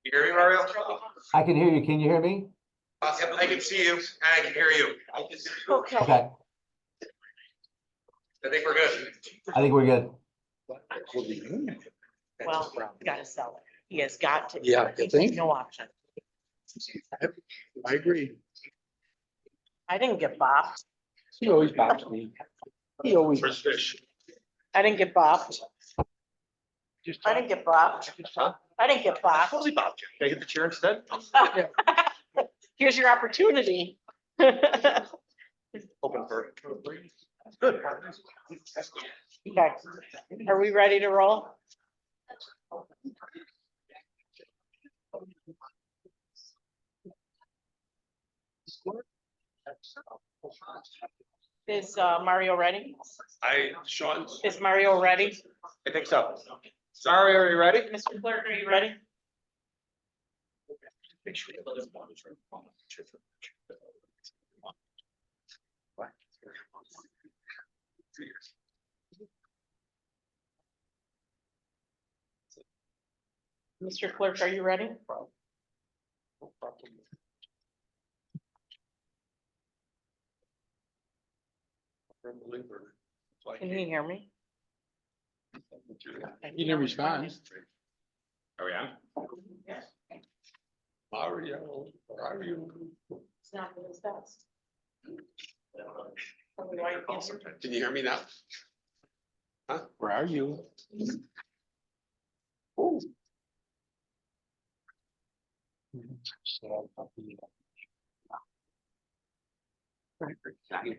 You hear me, Mario? I can hear you. Can you hear me? Yep, I can see you and I can hear you. Okay. Okay, I think we're good. I think we're good. Well, gotta sell it. He has got to. Yeah, you think? No option. I agree. I didn't get bopped. He always bops me. He always. Where's fish? I didn't get bopped. I didn't get bopped. I didn't get bopped. Totally Bob. Can I get the chair instead? Here's your opportunity. Open for. Good. Okay, are we ready to roll? Is Mario ready? Sean, Is Mario ready? I think so. Sorry, are you ready? Mr. Clerk, are you ready? Mr. Clerk, are you ready? Can you hear me? He didn't respond. Are we on? Mario, where are you? It's not his best. Can you hear me now? Where are you?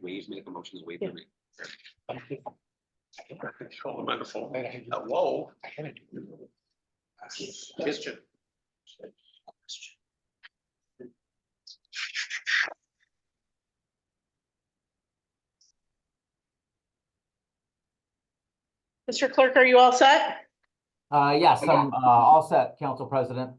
Waves make a motion to wait for me. I'm on the phone. Hello. Question. Mr. Clerk, are you all set? Yes, I'm all set, Council President.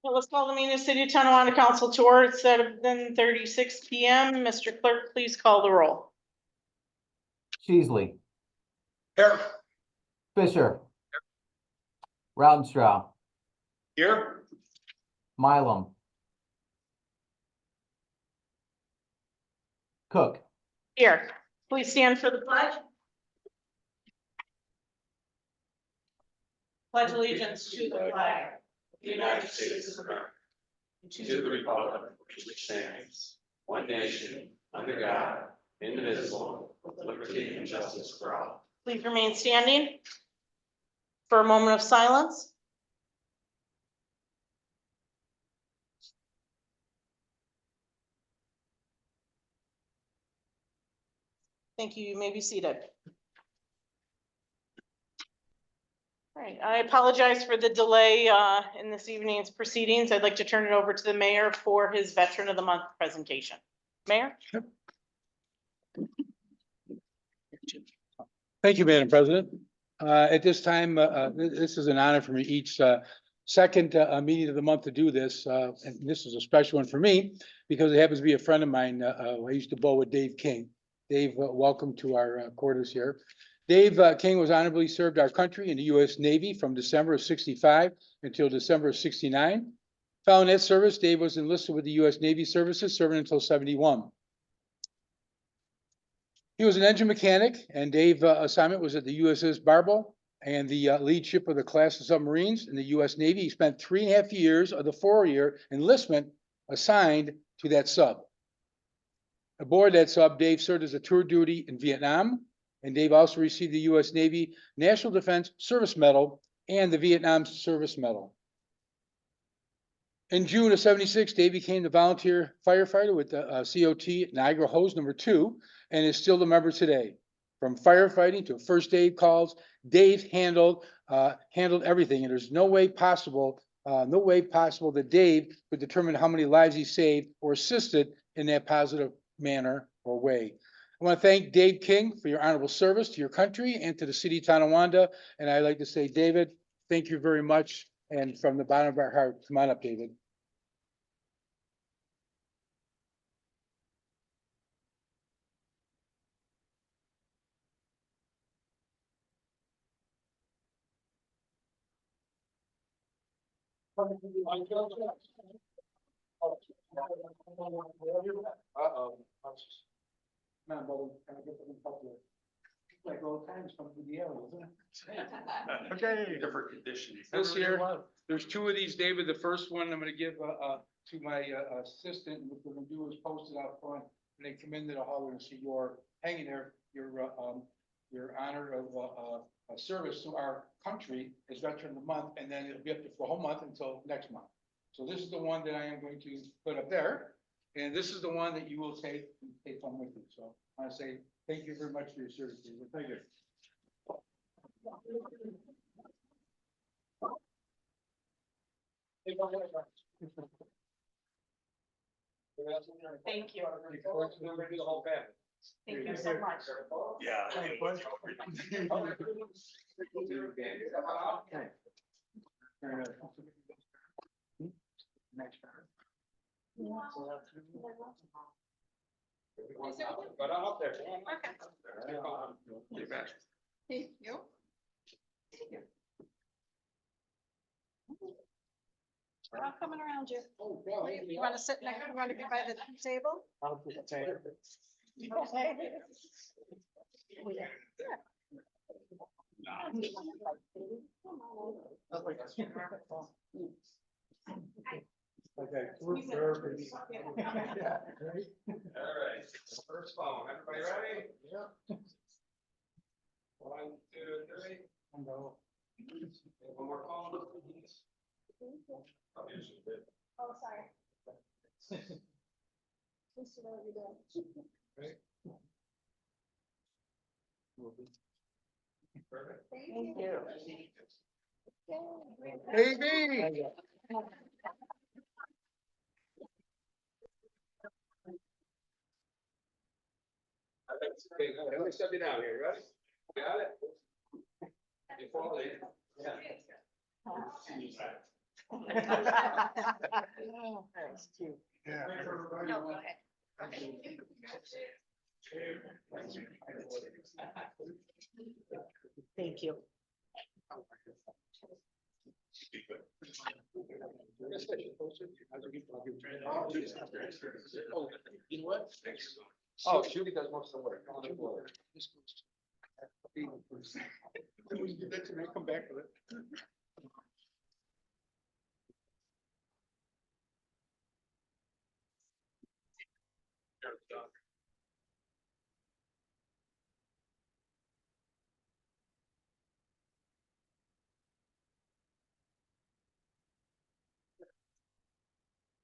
Well, let's call the meeting of City of Tonawanda Council to order at 7:36 PM. Mr. Clerk, please call the roll. Sheasley, Here. Fisher, Rautenstrau, Here. Mylum, Cook. Here, please stand for the pledge. Pledge allegiance to the flag of the United States of America, and To the republic which stands, one nation, under God, indivisible, with liberty and justice for all. Please remain standing for a moment of silence. Thank you. You may be seated. All right, I apologize for the delay in this evening's proceedings. I'd like to turn it over to the mayor for his Veteran of the Month presentation. Mayor? Thank you, Madam President. At this time, this is an honor for me each second meeting of the month to do this. And this is a special one for me because it happens to be a friend of mine. I used to bowl with Dave King. Dave, welcome to our quarters here. Dave King was honorably served our country in the U.S. Navy from December of '65 until December of '69. Following that service, Dave was enlisted with the U.S. Navy services, serving until '71. He was an engine mechanic, and Dave's assignment was at the USS Barbow and the lead ship of the class of submarines in the U.S. Navy. He spent 3.5 years of the 4-year enlistment assigned to that sub. Aboard that sub, Dave served as a tour duty in Vietnam, and Dave also received the U.S. Navy National Defense Service Medal and the Vietnam Service Medal. In June of '76, Dave became the volunteer firefighter with the COT Niagara Hose No. 2 and is still a member today. From firefighting to first aid calls, Dave handled everything, and there's no way possible that Dave could determine how many lives he saved or assisted in that positive manner or way. I want to thank Dave King for your honorable service to your country and to the city of Tonawanda. And I'd like to say, David, thank you very much. And from the bottom of our heart, come on up, David. Uh-oh. Man, buddy, can I get them up there? Like old times come through the air, isn't it? Okay. Different conditions. This here, there's two of these, David. The first one I'm gonna give, to my, assistant. What we're gonna do is post it out front. When they come into the hall, and see your hanging there, your honor of, a service to our country as Veteran of the Month, and then it'll be up for a whole month until next month. So this is the one that I am going to put up there, and this is the one that you will take home with you. So I want to say thank you very much for your service, David. Thank you. Thank you. Thank you so much. Yeah. But I'm up there. You bet. Thank you. We're all coming around you. You want to sit next, you want to be by the table? Okay. Okay. All right, first phone, everybody ready? Yeah. 1, 2, 3. One more phone. I'll use it. Oh, sorry. Right. Perfect. Thank you. AB. Okay, let me step you down here, ready? Got it? You fall in. Yeah. That's cute. Yeah. No, go ahead. Thank you. Oh, you know what? Oh, Judy does most of the work. When you get that to me, come back with it.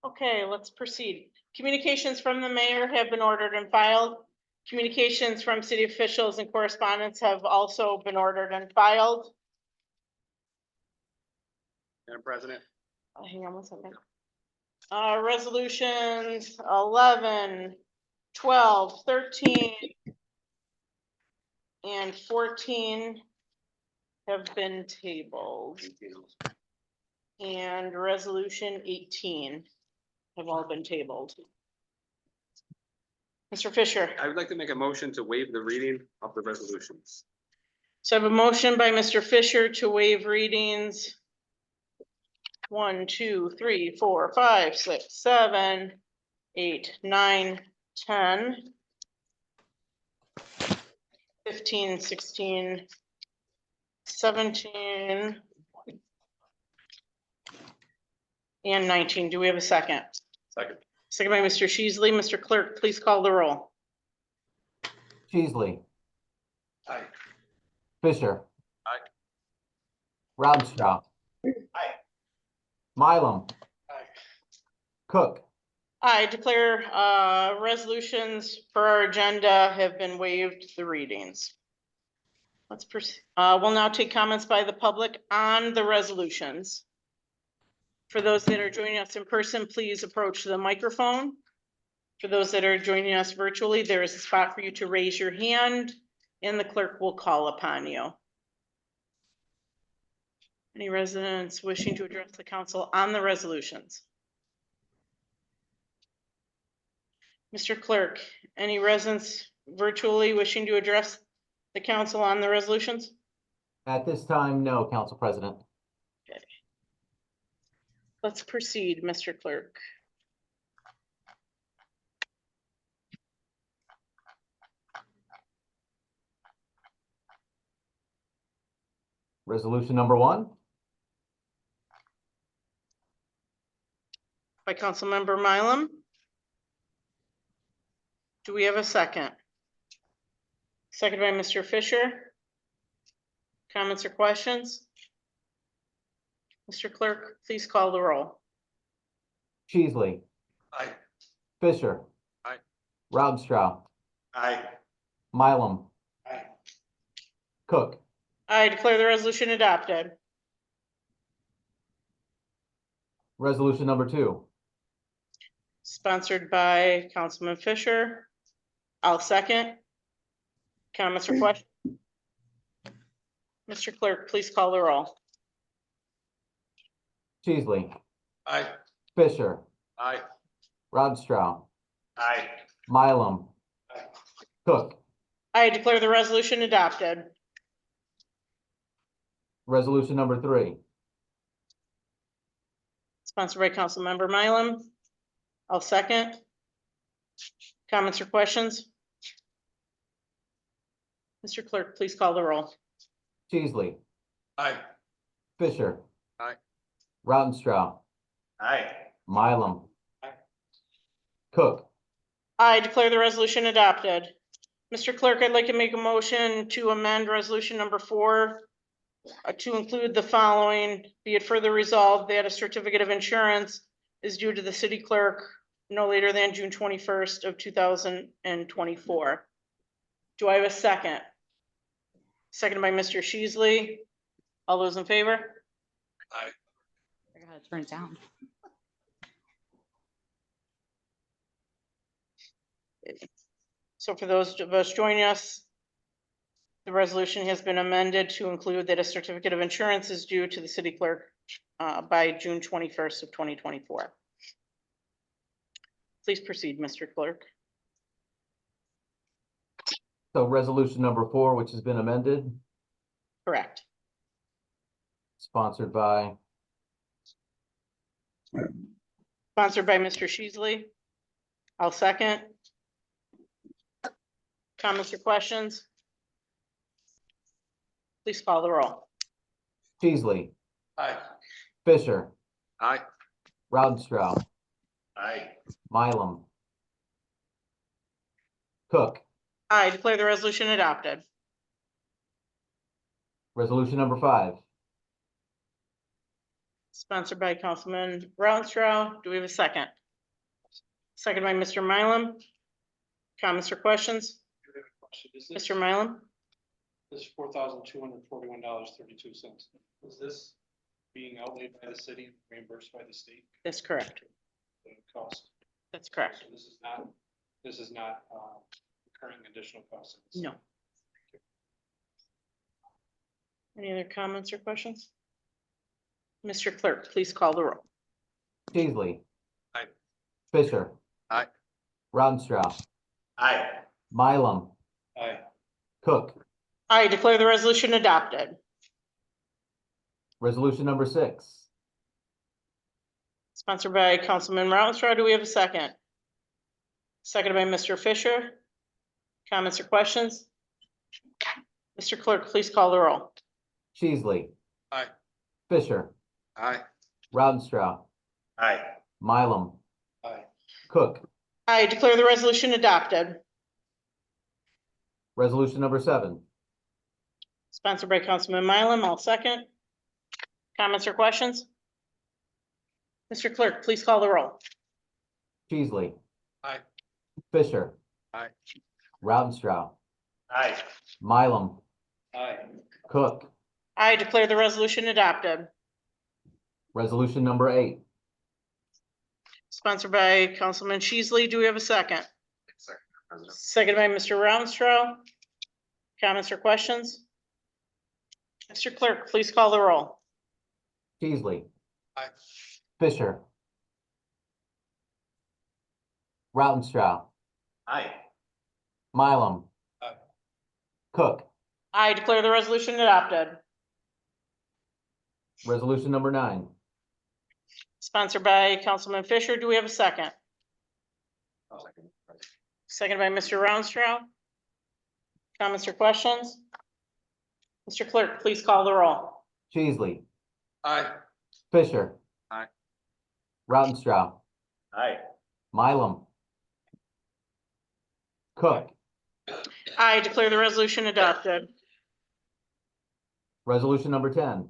Okay, let's proceed. Communications from the mayor have been ordered and filed. Communications from city officials and correspondents have also been ordered and filed. Madam President. Hang on one second. Resolutions 11, 12, 13, and 14 have been tabled. And resolution 18 have all been tabled. Mr. Fisher, I would like to make a motion to waive the reading of the resolutions. so I have a motion by Mr. Fisher to waive readings 1, 2, 3, 4, 5, 6, 7, 8, 9, 10, 15, 16, 17, and 19. Do we have a second? Second. Second by Mr. Sheasley. Mr. Clerk, please call the roll. Sheasley, Aye. Fisher. Aye. Rautenstrau. Aye. Mylum, Aye. Cook, I declare resolutions per our agenda have been waived the readings. Let's proceed. We'll now take comments by the public on the resolutions. For those that are joining us in person, please approach the microphone. For those that are joining us virtually, there is a spot for you to raise your hand and the clerk will call upon you. Any residents wishing to address the council on the resolutions? Mr. Clerk, any residents virtually wishing to address the council on the resolutions? at this time, no, Council President. Let's proceed, Mr. Clerk. Resolution number 1, By Councilmember Mylum. Do we have a second? Second by Mr. Fisher. Comments or questions? Mr. Clerk, please call the roll. Cheesley, Aye. Fisher. Aye. Rautenstrau, Aye. Mylum. Aye. Cook. I declare the resolution adopted. Resolution number 2, Sponsored by Councilman Fisher. I'll second. Comments or questions? Mr. Clerk, please call the roll. Cheesley, Aye. Fisher, Aye. Rautenstrau, Aye. Mylum. Aye. Cook. I declare the resolution adopted. Resolution number 3, Sponsored by Councilmember Mylum. I'll second. Comments or questions? Mr. Clerk, please call the roll. Cheesley, Aye. Fisher. Aye. Rautenstrau, Aye. Mylum. Aye. Cook. I declare the resolution adopted. Mr. Clerk, I'd like to make a motion to amend resolution number 4 to include the following. Be it further resolved that a certificate of insurance is due to the city clerk no later than June 21st of 2024. Do I have a second? Seconded by Mr. Sheasley. All those in favor? Aye. I gotta turn it down. So for those of us joining us, the resolution has been amended to include that a certificate of insurance is due to the city clerk by June 21st of 2024. Please proceed, Mr. Clerk. So resolution number 4, which has been amended, Correct. sponsored by Sponsored by Mr. Sheasley. I'll second. Comments or questions? Please call the roll. Cheesley, Aye. Fisher, Aye. Rautenstrau, Aye. Mylum. Cook. I declare the resolution adopted. Resolution number 5, Sponsored by Councilman Rautenstrau. Do we have a second? Second by Mr. Mylum. Comments or questions? Mr. Mylum? This $4,241.32. Is this being outlaid by the city and reimbursed by the state, That's correct. the cost? That's correct. So this is not incurring additional costs. No. Any other comments or questions? Mr. Clerk, please call the roll. Cheesley. Aye. Fisher. Aye. Rautenstrau, Aye. Mylum. Aye. Cook. I declare the resolution adopted. Resolution number 6, Sponsored by Councilman Rautenstrau. Do we have a second? Seconded by Mr. Fisher. Comments or questions? Mr. Clerk, please call the roll. Cheesley. Aye. Fisher, Aye. Rautenstrau, Aye. Mylum. Aye. Cook. I declare the resolution adopted. Resolution number 7, Sponsored by Councilman Mylum. I'll second. Comments or questions? Mr. Clerk, please call the roll. Cheesley. Aye. Fisher, Aye. Rautenstrau, Aye. Mylum. Aye. Cook. I declare the resolution adopted. Resolution number 8, Sponsored by Councilman Sheasley. Do we have a second? Second, President. Seconded by Mr. Rautenstrau. Comments or questions? Mr. Clerk, please call the roll. Cheesley. Aye. Fisher, Rautenstrau, Aye. Mylum. Aye. Cook. I declare the resolution adopted. Resolution number 9, sponsored by Councilman Fisher. Do we have a second? Second by Mr. Rounstrau. Comments or questions? Mr. Clerk, please call the roll. Cheesley, Aye. Fisher. Aye. Rautenstrau, Aye. Mylum. Cook, I declare the resolution adopted. resolution number 10.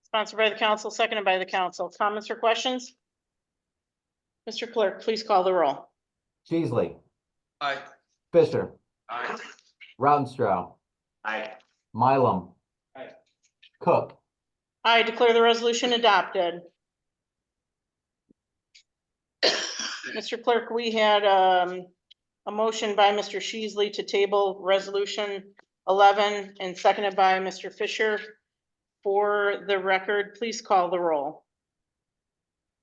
Sponsored by the council, seconded by the council. Comments or questions? Mr. Clerk, please call the roll. Cheesley, Aye. Fisher, Aye. Rautenstrau, Aye. Mylum. Aye. Cook, I declare the resolution adopted. Mr. Clerk, we had a motion by Mr. Sheasley to table resolution 11 and seconded by Mr. Fisher. For the record, please call the roll.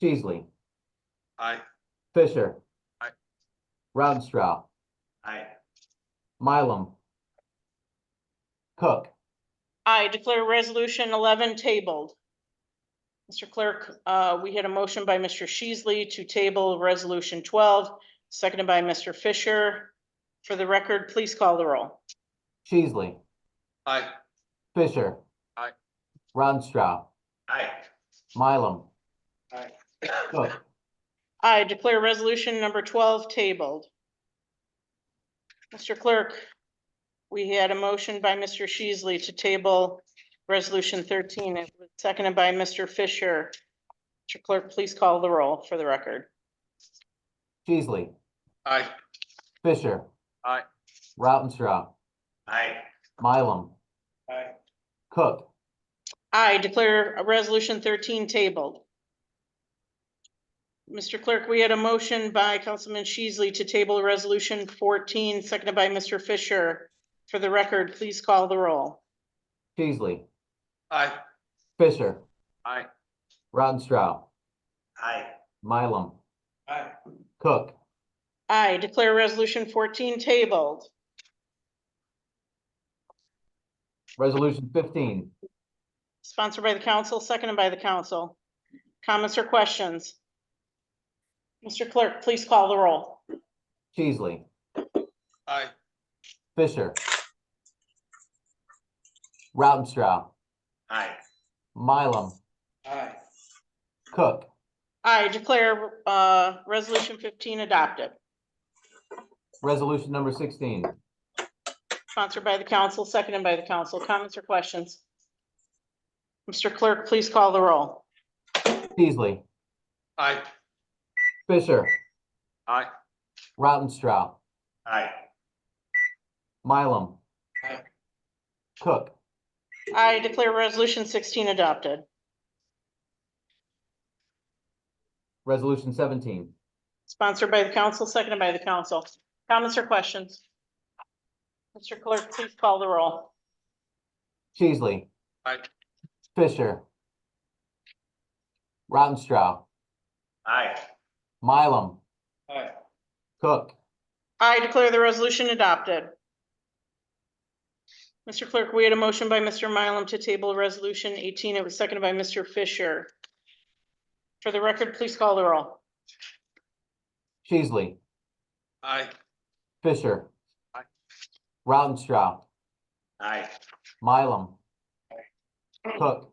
Cheesley, Aye. Fisher. Aye. Rautenstrau, Aye. Mylum. Cook, I declare resolution 11 tabled. Mr. Clerk, we had a motion by Mr. Sheasley to table resolution 12, seconded by Mr. Fisher. For the record, please call the roll. Cheesley, Aye. Fisher. Aye. Rautenstrau, Aye. Mylum. Aye. Cook, I declare resolution number 12 tabled. Mr. Clerk, we had a motion by Mr. Sheasley to table resolution 13. It was seconded by Mr. Fisher. Mr. Clerk, please call the roll for the record. Cheesley, Aye. Fisher. Aye. Rautenstrau, Aye. Mylum. Aye. Cook, I declare resolution 13 tabled. Mr. Clerk, we had a motion by Councilman Sheasley to table resolution 14, seconded by Mr. Fisher. For the record, please call the roll. Cheesley, Aye. Fisher. Aye. Rautenstrau, Aye. Mylum. Aye. Cook, I declare resolution 14 tabled. resolution 15. Sponsored by the council, seconded by the council. Comments or questions? Mr. Clerk, please call the roll. Cheesley, Aye. Fisher. Rautenstrau, Aye. Mylum. Aye. Cook, I declare resolution 15 adopted. resolution number 16. Sponsored by the council, seconded by the council. Comments or questions? Mr. Clerk, please call the roll. Cheesley, Aye. Fisher. Aye. Rautenstrau, Aye. Mylum. Aye. Cook, I declare resolution 16 adopted. resolution 17. Sponsored by the council, seconded by the council. Comments or questions? Mr. Clerk, please call the roll. Cheesley, Aye. Fisher. Rautenstrau, Aye. Mylum. Aye. Cook, I declare the resolution adopted. Mr. Clerk, we had a motion by Mr. Mylum to table resolution 18. It was seconded by Mr. Fisher. For the record, please call the roll. Cheesley, Aye. Fisher. Aye. Rautenstrau, Aye. Mylum. Cook,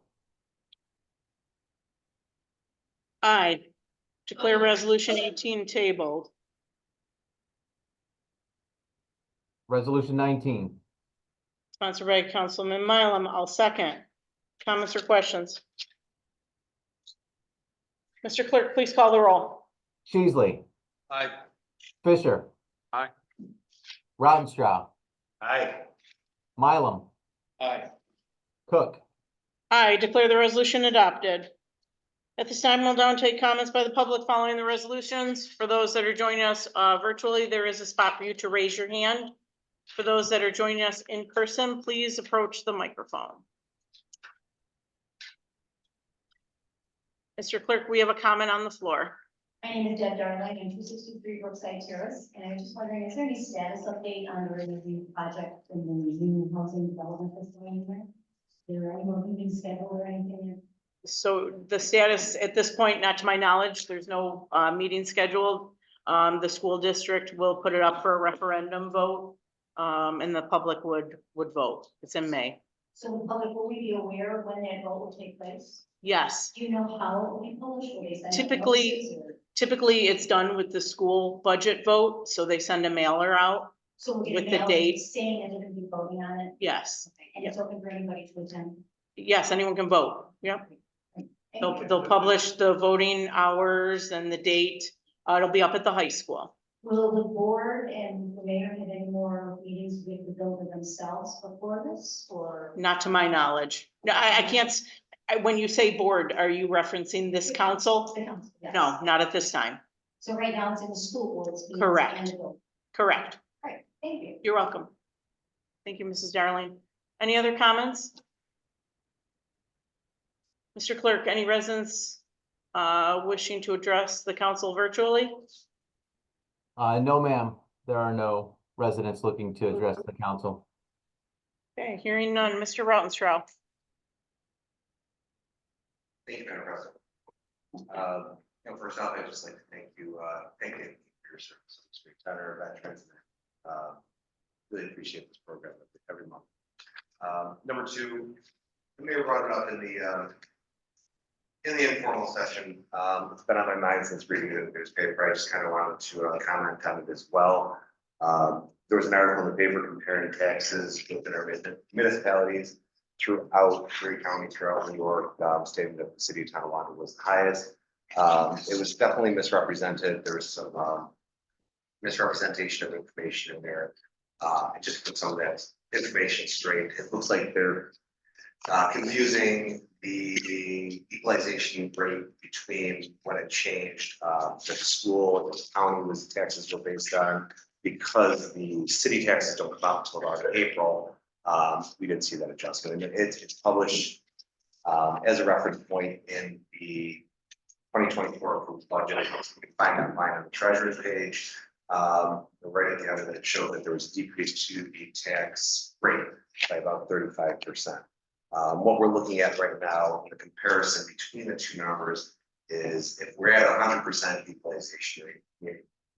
I declare resolution 18 tabled. resolution 19. Sponsored by Councilman Mylum. I'll second. Comments or questions? Mr. Clerk, please call the roll. Cheesley, Aye. Fisher. Aye. Rautenstrau, Aye. Mylum. Aye. Cook, I declare the resolution adopted. At this time, we'll now take comments by the public following the resolutions. For those that are joining us virtually, there is a spot for you to raise your hand. For those that are joining us in person, please approach the microphone. Mr. Clerk, we have a comment on the floor. My name is Deb Darling, I'm 263 Brookside Terrace, and I was just wondering, is there any status update on the review project in the new housing development that's going in there? Is there any more meetings scheduled or anything? So the status at this point, not to my knowledge, there's no meeting scheduled. The school district will put it up for a referendum vote. And the public would vote. It's in May. So the public, will we be aware of when that vote will take place? Yes, Do you know how it will be published? Will they send out Typically- notices or- typically it's done with the school budget vote, so they send a mailer out. So we'll get with a the mail date. saying that they're gonna be voting on it? Yes, Okay, and it's open for anybody to attend? yes, anyone can vote. Yep. Thank They'll, you. they'll publish the voting hours and the date. It'll be up at the high school. Will the board and the mayor have any more meetings with the builder themselves before this, or? Not to my knowledge. No, I can't, when you say board, are you referencing this council? The council, yes. No, not at this time. So right now it's in the school board's. meetings Correct. and the building. Correct. All right, thank you. You're welcome. Thank you, Mrs. Darling. Any other comments? Mr. Clerk, any residents wishing to address the council virtually? No, ma'am. There are no residents looking to address the council. Okay, hearing none. Mr. Rautenstrau. Thank you, Madam President. First off, I'd just like to thank you for your service. It's great to honor veterans. Really appreciate this program every month. Number two, the mayor brought it up in the informal session. It's been on my mind since reading the newspaper. I just kind of wanted to comment on it as well. There was an article in the paper comparing taxes within our municipalities throughout Erie County, throughout New York, stating that the city of Tonawanda was the highest. It was definitely misrepresented. There was some misrepresentation of information in there. I just put some of that information straight. It looks like they're confusing the equalization rate between when it changed. The school, the county was taxes were based on, because the city taxes don't come out until about April. We didn't see that adjustment, and it's published as a reference point in the 2024 approved budget. You can find that line on the treasurer's page. Right at the end of it showed that there was a decrease to the tax rate by about 35%. What we're looking at right now, the comparison between the two numbers is if we're at 100% equalization rate,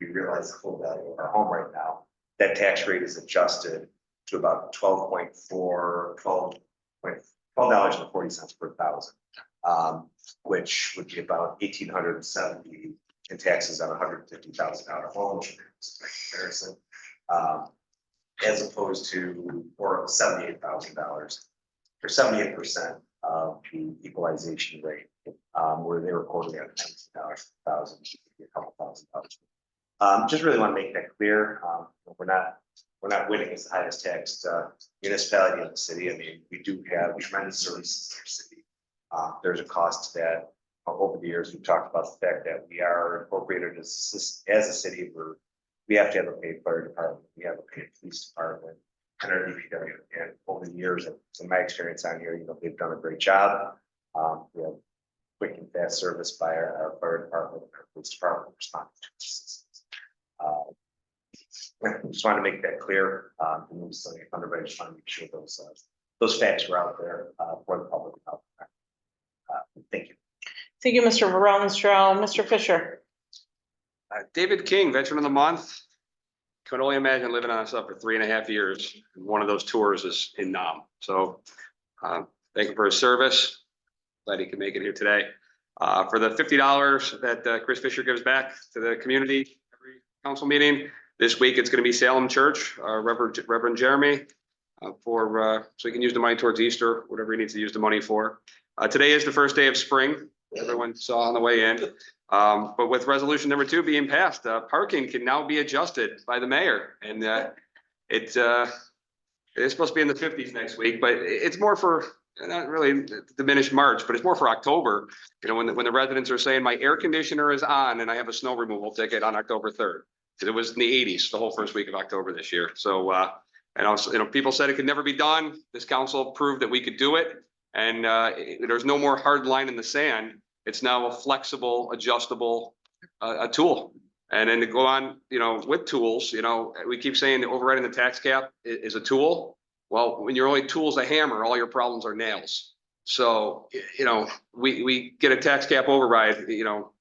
we realize the full value of our home right now, that tax rate is adjusted to about $12.40 per thousand, which would be about $1,870 in taxes on $150,000 home, which is a comparison, as opposed to or $78,000 or 78% of the equalization rate, where they were quoting at $19,000, a couple $1,000. Just really want to make that clear. We're not winning as the highest taxed municipality in the city. I mean, we do have tremendous services in our city. There's a cost to that. Over the years, we've talked about the fact that we are incorporated as a city where we have to have a paid fire department, we have a paid police department, and our DPW. And over the years, in my experience on here, they've done a great job. We have quick and fast service by our fire department, our police department responding to assistance. Just want to make that clear. Everybody just want to make sure those facts were out there for the public. Thank you. Thank you, Mr. Rautenstrau. Mr. Fisher. David King, Veteran of the Month. Could only imagine living on this up for 3.5 years. One of those tours is in Nam. So thank you for his service. Glad he could make it here today. For the $50 that Chris Fisher gives back to the community every council meeting, this week it's going to be Salem Church, Reverend Jeremy, so he can use the money towards Easter, whatever he needs to use the money for. Today is the first day of spring. Everyone saw on the way in. But with resolution number 2 being passed, parking can now be adjusted by the mayor. And it is supposed to be in the 50s next week, but it's more for, not really diminished March, but it's more for October. When the residents are saying my air conditioner is on and I have a snow removal ticket on October 3rd. It was in the 80s, the whole first week of October this year. So, and also, people said it could never be done. This council proved that we could do it. And there's no more hard line in the sand. It's now a flexible, adjustable a tool. And then to go on, with tools, we keep saying that overriding the tax cap is a tool. Well, when your only tool is a hammer, all your problems are nails. So, you know, we get a tax cap override, you know,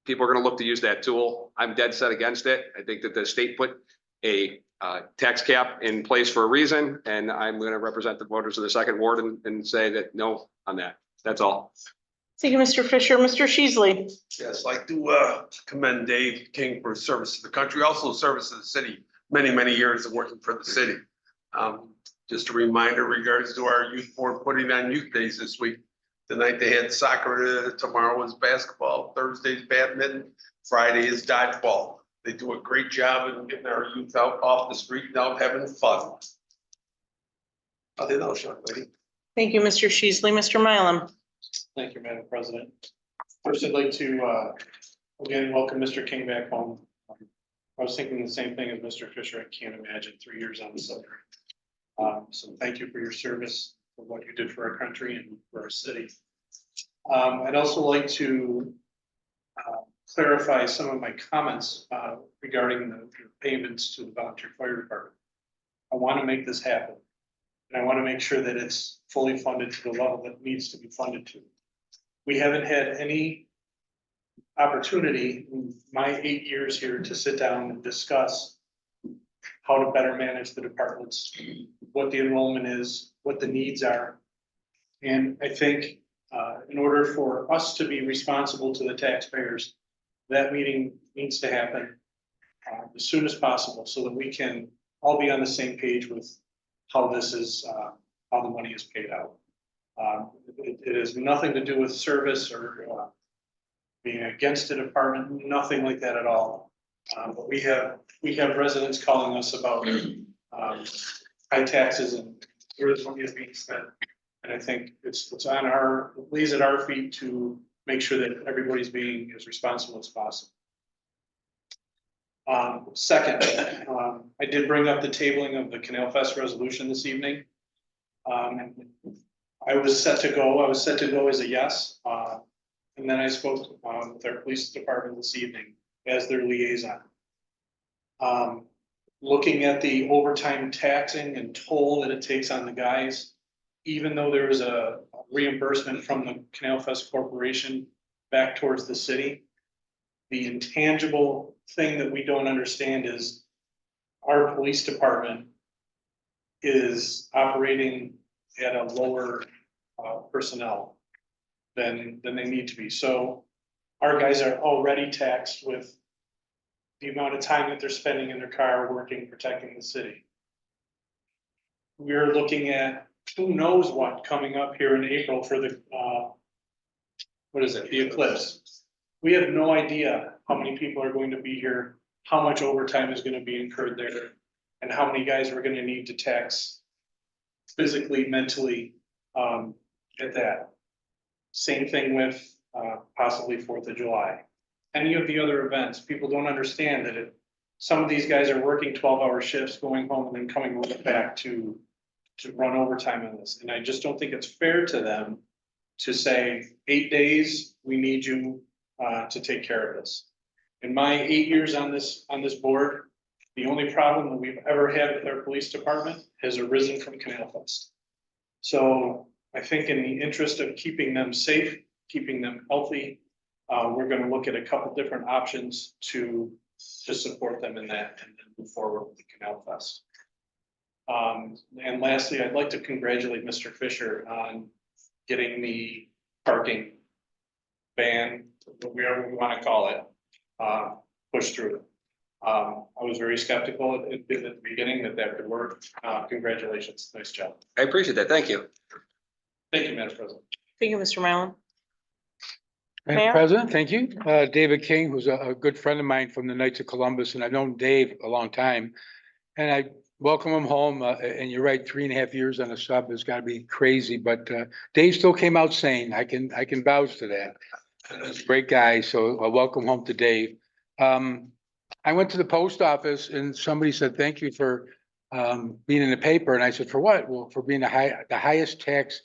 people are gonna look to use that tool. I'm dead set against it. I think that the state put a tax cap in place for a reason, and I'm gonna represent the voters of the second ward and say that no on that. That's all. Thank you, Mr. Fisher. Mr. Sheasley. Yes, I'd like to commend Dave King for his service to the country, also service to the city, many, many years of working for the city. Just a reminder regards to our youth board putting on youth days this week. Tonight they had soccer, tomorrow is basketball, Thursday's badminton, Friday is dodgeball. They do a great job in getting our youth out off the street and out having fun. Nothing else, young lady. Thank you, Mr. Sheasley. Mr. Mylum. Thank you, Madam President. First, I'd like to, again, welcome Mr. King back home. I was thinking the same thing as Mr. Fisher. I can't imagine 3 years on the subject. So thank you for your service, for what you did for our country and for our city. I'd also like to clarify some of my comments regarding the payments to the volunteer fire department. I want to make this happen. And I want to make sure that it's fully funded to the level that it needs to be funded to. We haven't had any opportunity in my 8 years here to sit down and discuss how to better manage the departments, what the enrollment is, what the needs are. And I think in order for us to be responsible to the taxpayers, that meeting needs to happen as soon as possible so that we can all be on the same page with how this is, how the money is paid out. It has nothing to do with service or being against the department, nothing like that at all. But we have residents calling us about high taxes and where the money is being spent. And I think it's on our, it lays at our feet to make sure that everybody's being as responsible as possible. Second, I did bring up the tabling of the Canal Fest resolution this evening. I was set to go as a yes. And then I spoke with our police department this evening as their liaison. Looking at the overtime taxing and toll that it takes on the guys, even though there is a reimbursement from the Canal Fest Corporation back towards the city, the intangible thing that we don't understand is our police department is operating at a lower personnel than they need to be. So our guys are already taxed with the amount of time that they're spending in their car working, protecting the city. We're looking at who knows what coming up here in April for the, what is it, the eclipse. We have no idea how many people are going to be here, how much overtime is going to be incurred there, and how many guys we're going to need to tax physically, mentally, at that. Same thing with possibly 4th of July. Any of the other events, people don't understand that some of these guys are working 12-hour shifts, going home and then coming back to run overtime on this. And I just don't think it's fair to them to say 8 days, we need you to take care of this. In my 8 years on this board, the only problem that we've ever had with our police department has arisen from Canal Fest. So I think in the interest of keeping them safe, keeping them healthy, we're going to look at a couple different options to support them in that and then move forward with the Canal Fest. And lastly, I'd like to congratulate Mr. Fisher on getting the parking ban, whatever we want to call it, pushed through. I was very skeptical at the beginning that could work. Congratulations, nice job. I appreciate that. Thank you. Thank you, Madam President. Thank you, Mr. Mylum. Mayor? Madam President, thank you. David King, who's a good friend of mine from the Knights of Columbus, and I've known Dave a long time. And I welcome him home. And you're right, 3.5 years on a sub has got to be crazy, but Dave still came out sane. I can vouch to that. He's a great guy, so welcome home to Dave. I went to the post office and somebody said, thank you for being in the paper. And I said, for what? Well, for being the highest tax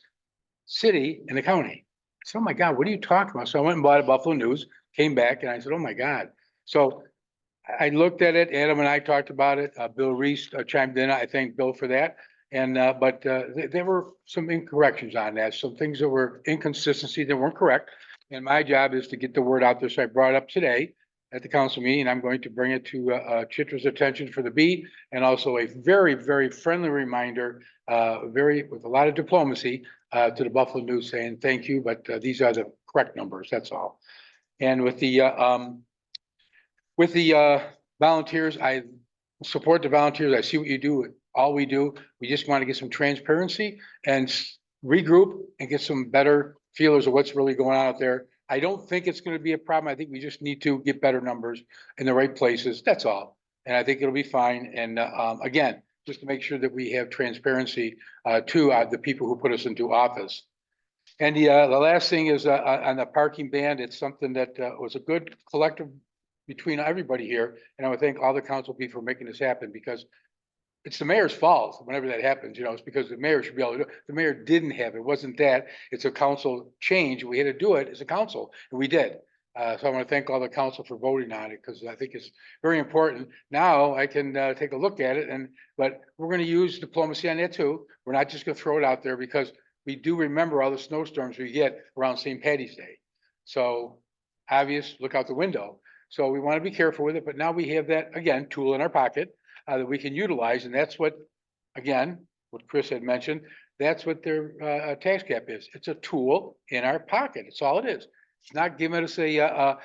city in the county. I said, oh my God, what are you talking about? So I went and bought a Buffalo News, came back and I said, oh my God. So I looked at it, Adam and I talked about it. Bill Reese chimed in. I thank Bill for that. And, there were some incorrections on that, some things that were inconsistency that weren't correct. And my job is to get the word out there. So I brought it up today at the council meeting. I'm going to bring it to, Chitra's attention for the beat. And also a very, very friendly reminder, with a lot of diplomacy, to the Buffalo News saying, thank you, but these are the correct numbers. That's all. And with the volunteers, I support the volunteers. I see what you do, all we do. We just want to get some transparency and regroup and get some better feelers of what's really going on out there. I don't think it's going to be a problem. I think we just need to get better numbers in the right places. That's all. And I think it'll be fine. And again, just to make sure that we have transparency to the people who put us into office. And the last thing is on the parking ban. It's something that was a good collective between everybody here. And I would thank all the council people for making this happen, because it's the mayor's fault whenever that happens. It's because the mayor should be able to do it. The mayor didn't have it. It wasn't that. It's a council change. We had to do it as a council, and we did. So I want to thank all the council for voting on it, because I think it's very important. Now I can take a look at it, but we're going to use diplomacy on that too. We're not just going to throw it out there, because we do remember all the snowstorms we get around St. Patty's Day. So obvious, look out the window. So we want to be careful with it, but now we have that, again, tool in our pocket that we can utilize. And that's what, again, what Chris had mentioned, that's what their tax cap is. It's a tool in our pocket. It's all it is. It's not giving us a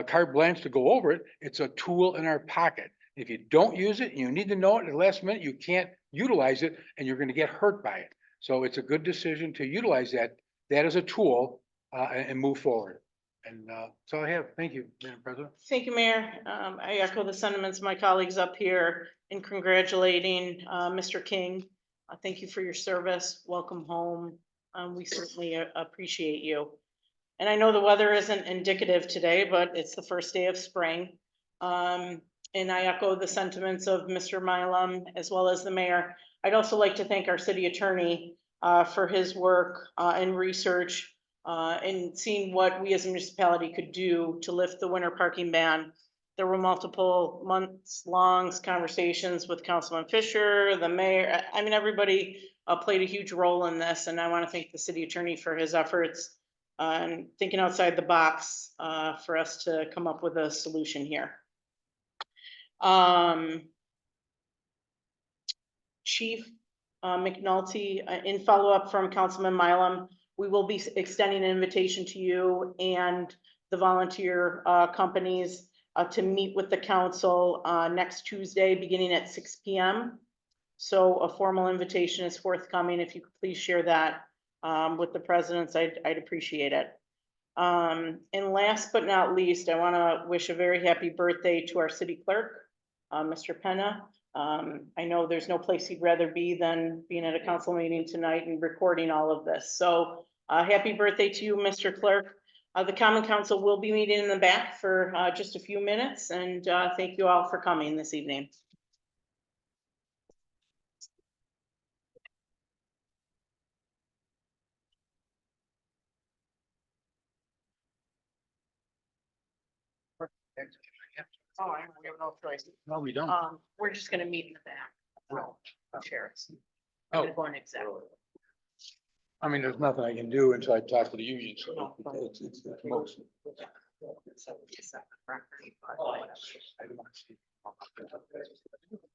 carte blanche to go over it. It's a tool in our pocket. If you don't use it, you need to know it at the last minute, you can't utilize it and you're going to get hurt by it. So it's a good decision to utilize that as a tool and move forward. And that's all I have. Thank you, Madam President. Thank you, Mayor. I echo the sentiments of my colleagues up here in congratulating Mr. King. Thank you for your service. Welcome home. We certainly appreciate you. And I know the weather isn't indicative today, but it's the first day of spring. And I echo the sentiments of Mr. Milam as well as the mayor. I'd also like to thank our city attorney for his work and research and seeing what we as a municipality could do to lift the winter parking ban. There were multiple months-long conversations with Councilman Fisher, the mayor. I mean, everybody played a huge role in this, and I want to thank the city attorney for his efforts and thinking outside the box for us to come up with a solution here. Chief McNulty, in follow-up from Councilman Milam, we will be extending an invitation to you and the volunteer companies to meet with the council next Tuesday, beginning at 6 p.m. So a formal invitation is forthcoming. If you could please share that with the presidents, I'd appreciate it. And last but not least, I want to wish a very happy birthday to our city clerk, Mr. Penna. I know there's no place he'd rather be than being at a council meeting tonight and recording all of this. So happy birthday to you, Mr. Clerk. The Common Council will be meeting in the back for just a few minutes, and thank you all for coming this evening. Oh, we have no choice. No, we don't. We're just gonna meet in the back. Chairs. Oh. I'm gonna go in executive. I mean, there's nothing I can do until I talk to the union. So No. it's most.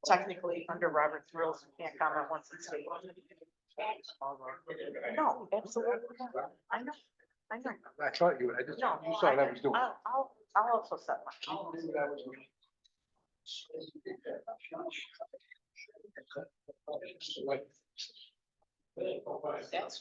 Technically, under Robert's rules, you can't comment once it's stated. No, absolutely. not. I know. I thought you would. No. You saw what I was doing. I'll also set my. That's.